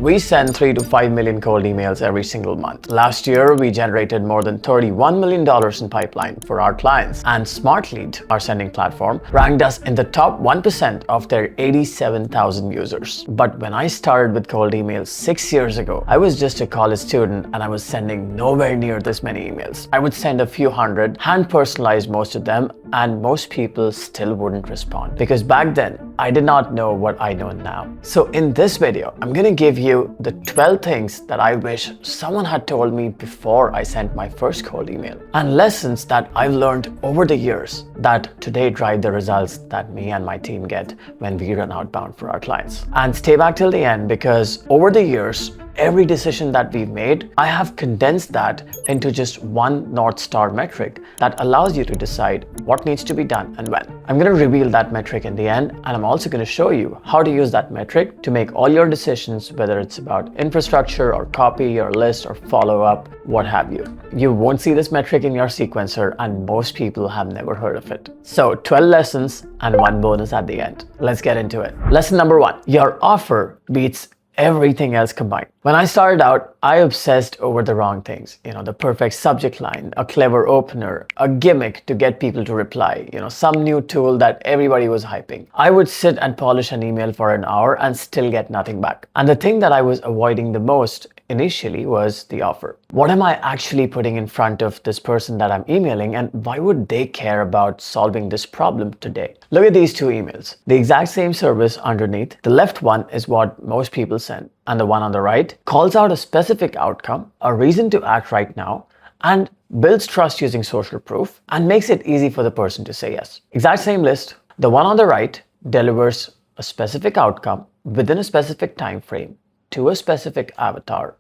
We send 3 to 5 million cold emails every single month. Last year, we generated more than $31 million in pipeline for our clients, and Smartlead, our sending platform, ranked us in the top 1% of their 87,000 users. But when I started with cold emails 6 years ago, I was just a college student and I was sending nowhere near this many emails. I would send a few hundred, hand-personalized most of them, and most people still wouldn't respond because back then I did not know what I know now. So in this video, I'm gonna give you the 12 things that I wish someone had told me before I sent my first cold email, and lessons that I've learned over the years that today drive the results that me and my team get when we run outbound for our clients. And stay back till the end, because over the years, every decision that we've made, I have condensed that into just one North Star metric that allows you to decide what needs to be done and when. I'm going to reveal that metric in the end, and I'm also going to show you how to use that metric to make all your decisions, whether it's about infrastructure or copy or list or follow-up, what have you. You won't see this metric in your sequencer, and most people have never heard of it. So 12 lessons and one bonus at the end. Let's get into it. Lesson number 1, your offer beats everything else combined. When I started out, I obsessed over the wrong things. The perfect subject line, a clever opener, a gimmick to get people to reply, some new tool that everybody was hyping. I would sit and polish an email for an hour and still get nothing back. And the thing that I was avoiding the most initially was the offer. What am I actually putting in front of this person that I'm emailing, and why would they care about solving this problem today? Look at these two emails. The exact same service underneath. The left one is what most people send, and the one on the right calls out a specific outcome, a reason to act right now, and builds trust using social proof and makes it easy for the person to say yes. Exact same list. The one on the right delivers a specific outcome within a specific time frame to a specific avatar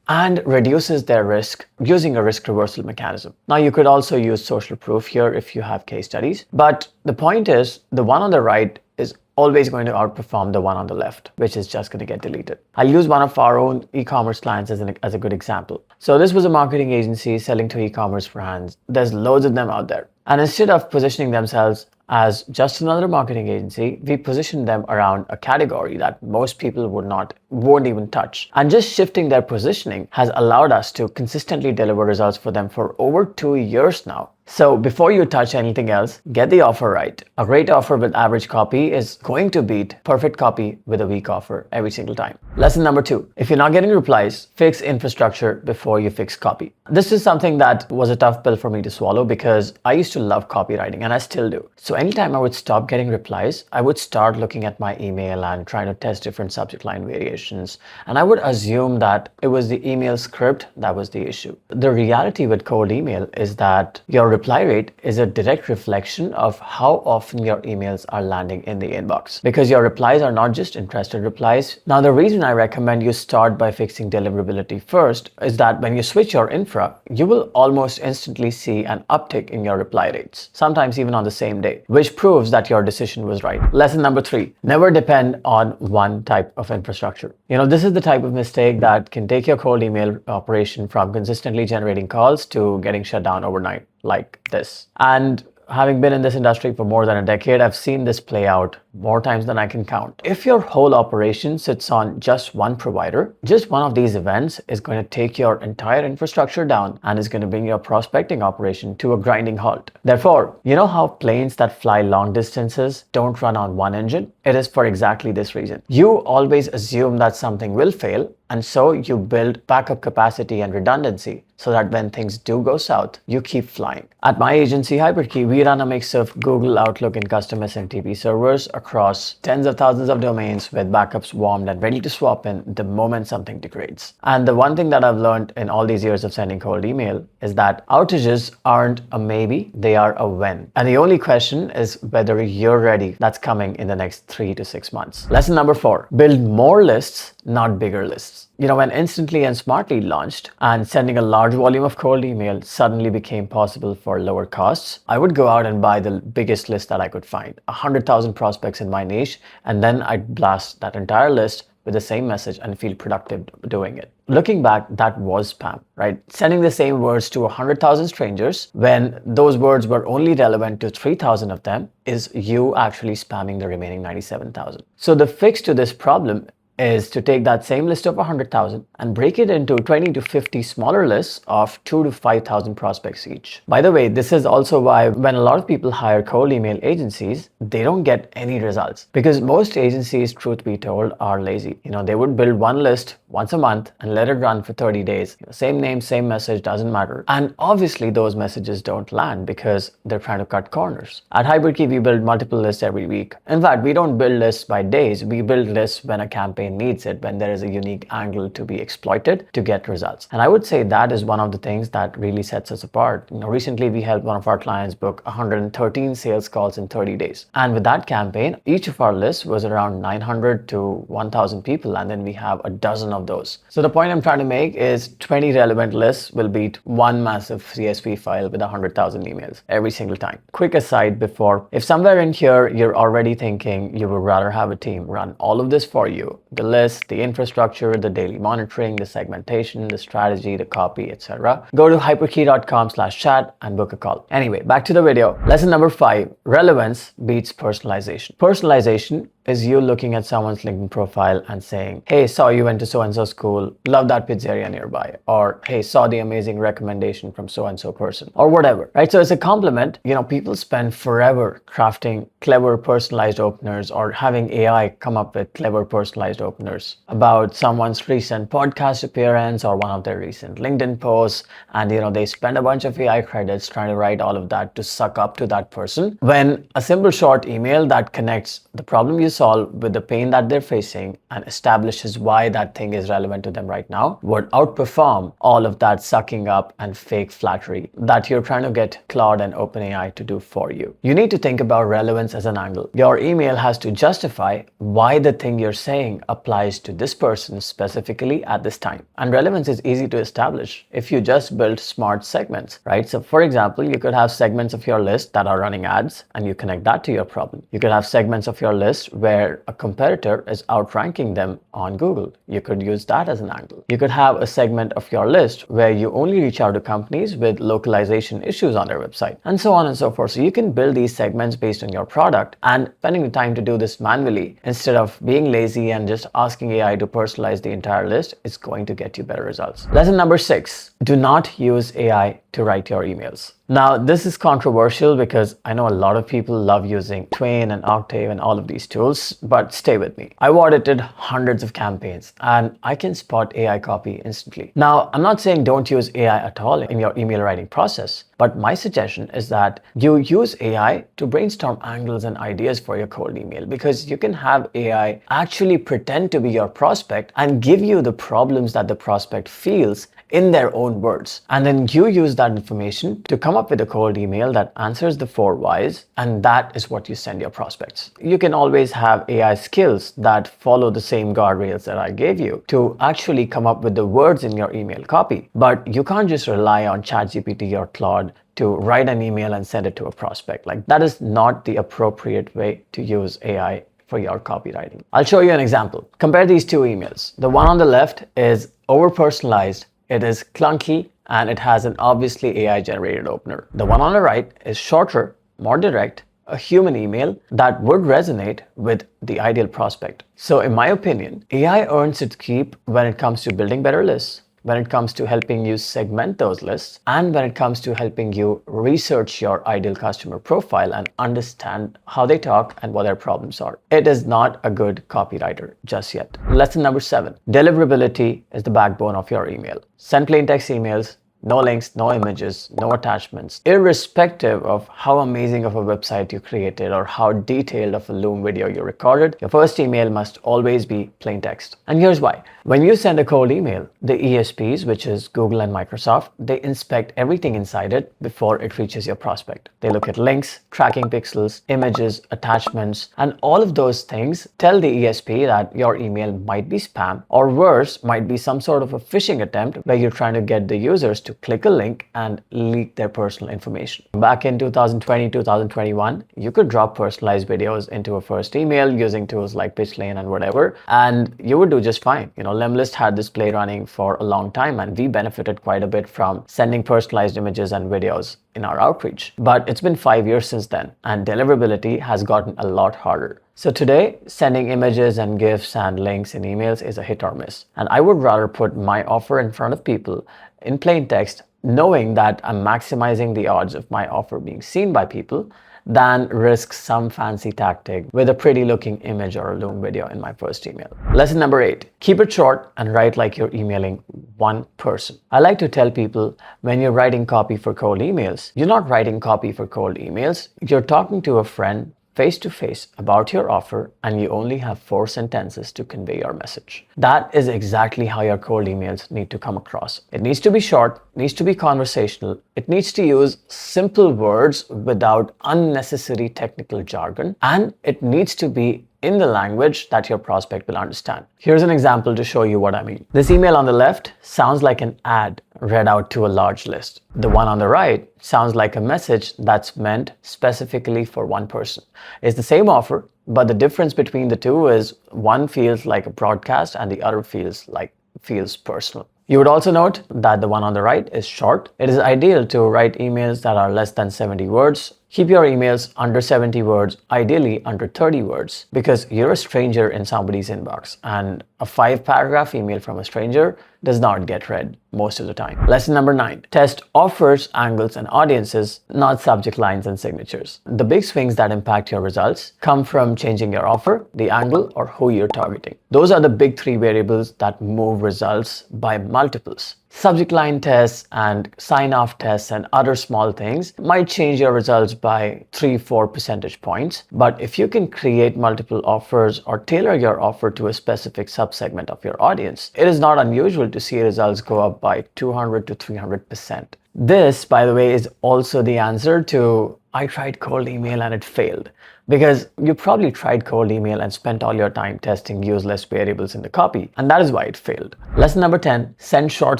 and reduces their risk using a risk reversal mechanism. Now, you could also use social proof here if you have case studies, but the point is the one on the right is always going to outperform the one on the left, which is just going to get deleted. I'll use one of our own e-commerce clients as a good example. So this was a marketing agency selling to e-commerce brands. There's loads of them out there. And instead of positioning themselves as just another marketing agency, we positioned them around a category that most people won't even touch. And just shifting their positioning has allowed us to consistently deliver results for them for over 2 years now. So before you touch anything else, get the offer right. A great offer with average copy is going to beat perfect copy with a weak offer every single time. Lesson number 2, if you're not getting replies, fix infrastructure before you fix copy. This is something that was a tough pill for me to swallow because I used to love copywriting, and I still do. So anytime I would stop getting replies, I would start looking at my email and trying to test different subject line variations. And I would assume that it was the email script that was the issue. The reality with cold email is that your reply rate is a direct reflection of how often your emails are landing in the inbox, because your replies are not just interested replies. Now, the reason I recommend you start by fixing deliverability first is that when you switch your infra, you will almost instantly see an uptick in your reply rates, sometimes even on the same day, which proves that your decision was right. Lesson number 3, never depend on one type of infrastructure. This is the type of mistake that can take your cold email operation from consistently generating calls to getting shut down overnight, like this. And having been in this industry for more than a decade, I've seen this play out more times than I can count. If your whole operation sits on just one provider, just one of these events is going to take your entire infrastructure down and is going to bring your prospecting operation to a grinding halt. Therefore, you know how planes that fly long distances don't run on one engine? It is for exactly this reason. You always assume that something will fail, and so you build backup capacity and redundancy so that when things do go south, you keep flying. At my agency, Hyperke, we run a mix of Google, Outlook, and custom SMTP servers across tens of thousands of domains with backups warmed and ready to swap in the moment something degrades. And the one thing that I've learned in all these years of sending cold email is that outages aren't a maybe, they are a when. And the only question is whether you're ready. That's coming in the next 3 to 6 months. Lesson number 4, build more lists, not bigger lists. When Instantly and Smartlead launched and sending a large volume of cold email suddenly became possible for lower costs, I would go out and buy the biggest list that I could find, 100,000 prospects in my niche, and then I'd blast that entire list with the same message and feel productive doing it. Looking back, that was spam, right? Sending the same words to 100,000 strangers when those words were only relevant to 3,000 of them is you actually spamming the remaining 97,000. So the fix to this problem is to take that same list of 100,000 and break it into 20 to 50 smaller lists of 2 to 5,000 prospects each. By the way, this is also why when a lot of people hire cold email agencies, they don't get any results, because most agencies, truth be told, are lazy. They would build one list once a month and let it run for 30 days. Same name, same message, doesn't matter. And obviously those messages don't land because they're trying to cut corners. At Hyperke, we build multiple lists every week. In fact, we don't build lists by days. We build lists when a campaign needs it, when there is a unique angle to be exploited to get results. And I would say that is one of the things that really sets us apart. Recently we helped one of our clients book 113 sales calls in 30 days. And with that campaign, each of our lists was around 900 to 1,000 people. And then we have a dozen of those. So the point I'm trying to make is 20 relevant lists will beat one massive CSV file with 100,000 emails every single time. Quick aside before, if somewhere in here you're already thinking you would rather have a team run all of this for you, the list, the infrastructure, the daily monitoring, the segmentation, the strategy, the copy, etc., go to hyperke.com/chat and book a call. Anyway, back to the video. Lesson number 5, relevance beats personalization. Personalization is you looking at someone's LinkedIn profile and saying, hey, saw you went to so-and-so school, love that pizzeria nearby, or hey, saw the amazing recommendation from so-and-so person, or whatever, right? So it's a compliment. People spend forever crafting clever personalized openers or having AI come up with clever personalized openers about someone's recent podcast appearance or one of their recent LinkedIn posts. And, they spend a bunch of AI credits trying to write all of that to suck up to that person, when a simple short email that connects the problem you solve with the pain that they're facing and establishes why that thing is relevant to them right now would outperform all of that sucking up and fake flattery that you're trying to get Claude and OpenAI to do for you. You need to think about relevance as an angle. Your email has to justify why the thing you're saying applies to this person specifically at this time. And relevance is easy to establish if you just build smart segments, right? So for example, you could have segments of your list that are running ads and you connect that to your problem. You could have segments of your list where a competitor is outranking them on Google. You could use that as an angle. You could have a segment of your list where you only reach out to companies with localization issues on their website, and so on and so forth. So you can build these segments based on your product, and spending the time to do this manually instead of being lazy and just asking AI to personalize the entire list is going to get you better results. Lesson number 6, do not use AI to write your emails. Now, this is controversial because I know a lot of people love using Twain and Octave and all of these tools, but stay with me. I've audited hundreds of campaigns and I can spot AI copy instantly. Now, I'm not saying don't use AI at all in your email writing process, but my suggestion is that you use AI to brainstorm angles and ideas for your cold email, because you can have AI actually pretend to be your prospect and give you the problems that the prospect feels in their own words. And then you use that information to come up with a cold email that answers the 4 whys, and that is what you send your prospects. You can always have AI skills that follow the same guardrails that I gave you to actually come up with the words in your email copy. But you can't just rely on ChatGPT or Claude to write an email and send it to a prospect. Like, that is not the appropriate way to use AI for your copywriting. I'll show you an example. Compare these 2 emails. The one on the left is over-personalized. It is clunky and it has an obviously AI generated opener. The one on the right is shorter, more direct, a human email that would resonate with the ideal prospect. So in my opinion, AI earns its keep when it comes to building better lists, when it comes to helping you segment those lists, and when it comes to helping you research your ideal customer profile and understand how they talk and what their problems are. It is not a good copywriter just yet. Lesson number 7, deliverability is the backbone of your email. Send plain text emails. No links, no images, no attachments. Irrespective of how amazing of a website you created or how detailed of a Loom video you recorded, your first email must always be plain text. And here's why. When you send a cold email, the ESPs, which is Google and Microsoft, they inspect everything inside it before it reaches your prospect. They look at links, tracking pixels, images, attachments, and all of those things tell the ESP that your email might be spam, or worse, might be some sort of a phishing attempt where you're trying to get the users to click a link and leak their personal information. Back in 2020, 2021, you could drop personalized videos into a first email using tools like PitchLane and whatever, and you would do just fine. Lemlist had this play running for a long time, and we benefited quite a bit from sending personalized images and videos in our outreach. But it's been 5 years since then, and deliverability has gotten a lot harder. So today, sending images and GIFs and links in emails is a hit or miss. And I would rather put my offer in front of people in plain text, knowing that I'm maximizing the odds of my offer being seen by people, than risk some fancy tactic with a pretty looking image or a Loom video in my first email. Lesson number 8, keep it short and write like you're emailing one person. I like to tell people, when you're writing copy for cold emails, you're not writing copy for cold emails. You're talking to a friend face to face about your offer, and you only have 4 sentences to convey your message. That is exactly how your cold emails need to come across. It needs to be short, needs to be conversational, it needs to use simple words without unnecessary technical jargon, and it needs to be in the language that your prospect will understand. Here's an example to show you what I mean. This email on the left sounds like an ad read out to a large list. The one on the right sounds like a message that's meant specifically for one person. It's the same offer, but the difference between the two is one feels like a broadcast and the other feels personal. You would also note that the one on the right is short. It is ideal to write emails that are less than 70 words. Keep your emails under 70 words, ideally under 30 words, because you're a stranger in somebody's inbox, and a 5-paragraph email from a stranger does not get read most of the time. Lesson number 9, test offers, angles, and audiences, not subject lines and signatures. The big swings that impact your results come from changing your offer, the angle, or who you're targeting. Those are the big 3 variables that move results by multiples. Subject line tests and sign-off tests and other small things might change your results by 3-4 percentage points. But if you can create multiple offers or tailor your offer to a specific subsegment of your audience, it is not unusual to see results go up by 200 to 300%. This, by the way, is also the answer to I tried cold email and it failed. Because you probably tried cold email and spent all your time testing useless variables in the copy, and that is why it failed. Lesson number 10, send short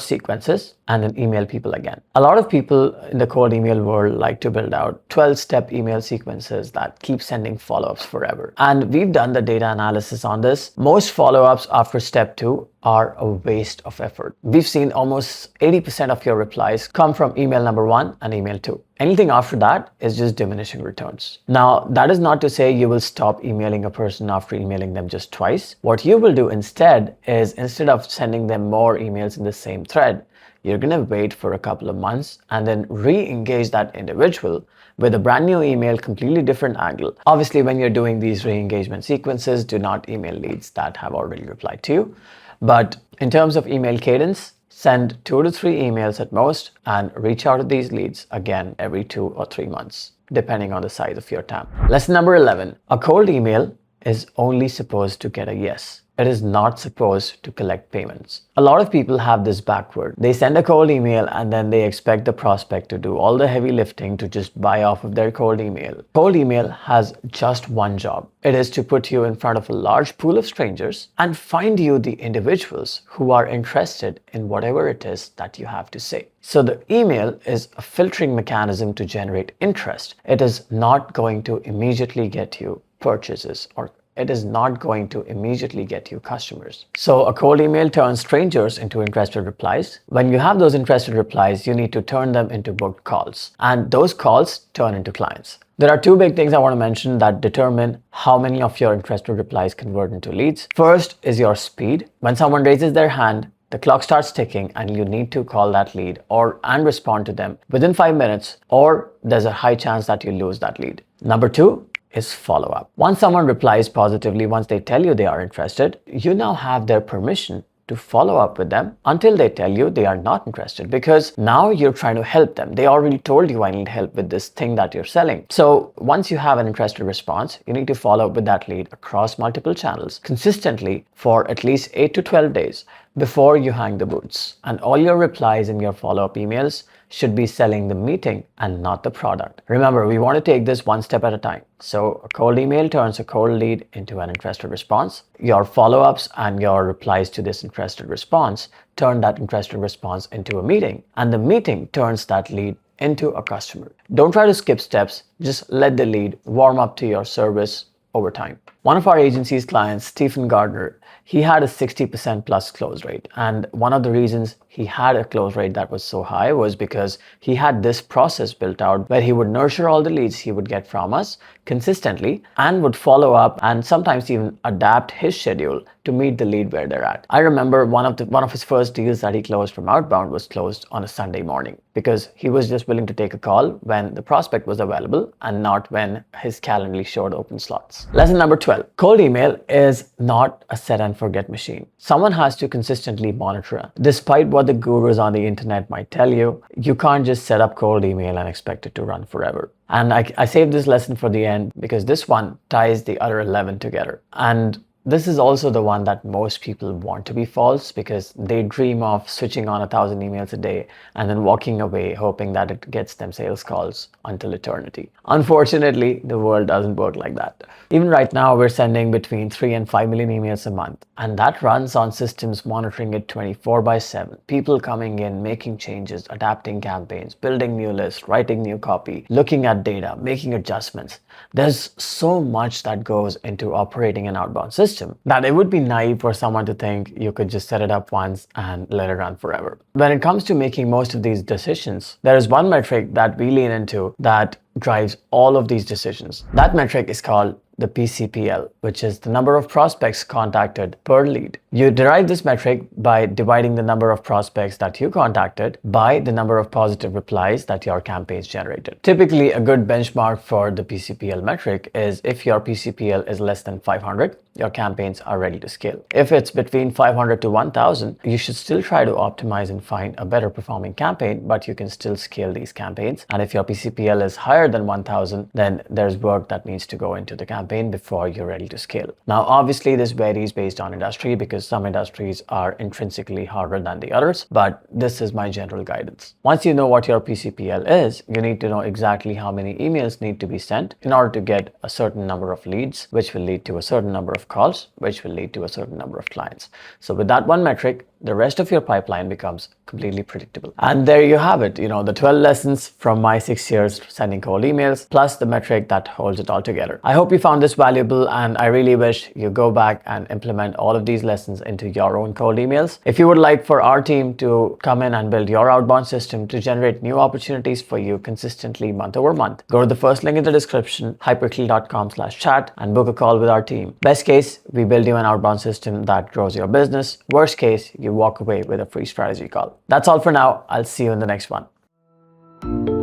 sequences and then email people again. A lot of people in the cold email world like to build out 12-step email sequences that keep sending follow-ups forever. And we've done the data analysis on this. Most follow-ups after step 2 are a waste of effort. We've seen almost 80% of your replies come from email number 1 and email 2. Anything after that is just diminishing returns. Now, that is not to say you will stop emailing a person after emailing them just twice. What you will do instead is, instead of sending them more emails in the same thread, you're going to wait for a couple of months and then re-engage that individual with a brand new email, completely different angle. Obviously, when you're doing these re-engagement sequences, do not email leads that have already replied to you. But in terms of email cadence, send 2 to 3 emails at most and reach out to these leads again every 2 or 3 months, depending on the size of your TAM. Lesson number 11, a cold email is only supposed to get a yes. It is not supposed to collect payments. A lot of people have this backward. They send a cold email and then they expect the prospect to do all the heavy lifting to just buy off of their cold email. Cold email has just one job. It is to put you in front of a large pool of strangers and find you the individuals who are interested in whatever it is that you have to say. So the email is a filtering mechanism to generate interest. It is not going to immediately get you purchases, or it is not going to immediately get you customers. So a cold email turns strangers into interested replies. When you have those interested replies, you need to turn them into booked calls, and those calls turn into clients. There are 2 big things I want to mention that determine how many of your interested replies convert into leads. First is your speed. When someone raises their hand, the clock starts ticking and you need to call that lead and respond to them within 5 minutes, or there's a high chance that you lose that lead. Number 2 is follow-up. Once someone replies positively, once they tell you they are interested, you now have their permission to follow up with them until they tell you they are not interested, because now you're trying to help them. They already told you, I need help with this thing that you're selling. So once you have an interested response, you need to follow up with that lead across multiple channels consistently for at least 8 to 12 days before you hang the boots. And all your replies in your follow-up emails should be selling the meeting and not the product. Remember, we want to take this one step at a time. So a cold email turns a cold lead into an interested response. Your follow-ups and your replies to this interested response turn that interested response into a meeting, and the meeting turns that lead into a customer. Don't try to skip steps. Just let the lead warm up to your service over time. One of our agency's clients, Stephen Gardner, he had a 60% plus close rate. And one of the reasons he had a close rate that was so high was because he had this process built out where he would nurture all the leads he would get from us consistently and would follow up and sometimes even adapt his schedule to meet the lead where they're at. I remember one of his first deals that he closed from outbound was closed on a Sunday morning because he was just willing to take a call when the prospect was available and not when his Calendly showed open slots. Lesson number 12. Cold email is not a set and forget machine. Someone has to consistently monitor it. Despite what the gurus on the internet might tell you, you can't just set up cold email and expect it to run forever. And I saved this lesson for the end because this one ties the other 11 together. And this is also the one that most people want to be false because they dream of switching on 1,000 emails a day and then walking away hoping that it gets them sales calls until eternity. Unfortunately, the world doesn't work like that. Even right now, we're sending between 3 and 5 million emails a month, and that runs on systems monitoring it 24/7. People coming in, making changes, adapting campaigns, building new lists, writing new copy, looking at data, making adjustments. There's so much that goes into operating an outbound system that it would be naive for someone to think you could just set it up once and let it run forever. When it comes to making most of these decisions, there is one metric that we lean into that drives all of these decisions. That metric is called the PCPL, which is the number of prospects contacted per lead. You derive this metric by dividing the number of prospects that you contacted by the number of positive replies that your campaigns generated. Typically, a good benchmark for the PCPL metric is if your PCPL is less than 500, your campaigns are ready to scale. If it's between 500 to 1000, you should still try to optimize and find a better performing campaign, but you can still scale these campaigns. And if your PCPL is higher than 1000, then there's work that needs to go into the campaign before you're ready to scale. Now, obviously, this varies based on industry because some industries are intrinsically harder than the others, but this is my general guidance. Once you know what your PCPL is, you need to know exactly how many emails need to be sent in order to get a certain number of leads, which will lead to a certain number of calls, which will lead to a certain number of clients. So with that one metric, the rest of your pipeline becomes completely predictable. And there you have it, the 12 lessons from my 6 years sending cold emails, plus the metric that holds it all together. I hope you found this valuable, and I really wish you go back and implement all of these lessons into your own cold emails. If you would like for our team to come in and build your outbound system to generate new opportunities for you consistently month over month, go to the first link in the description, hyperke.com/chat, and book a call with our team. Best case, we build you an outbound system that grows your business. Worst case, you walk away with a free strategy call. That's all for now. I'll see you in the next one.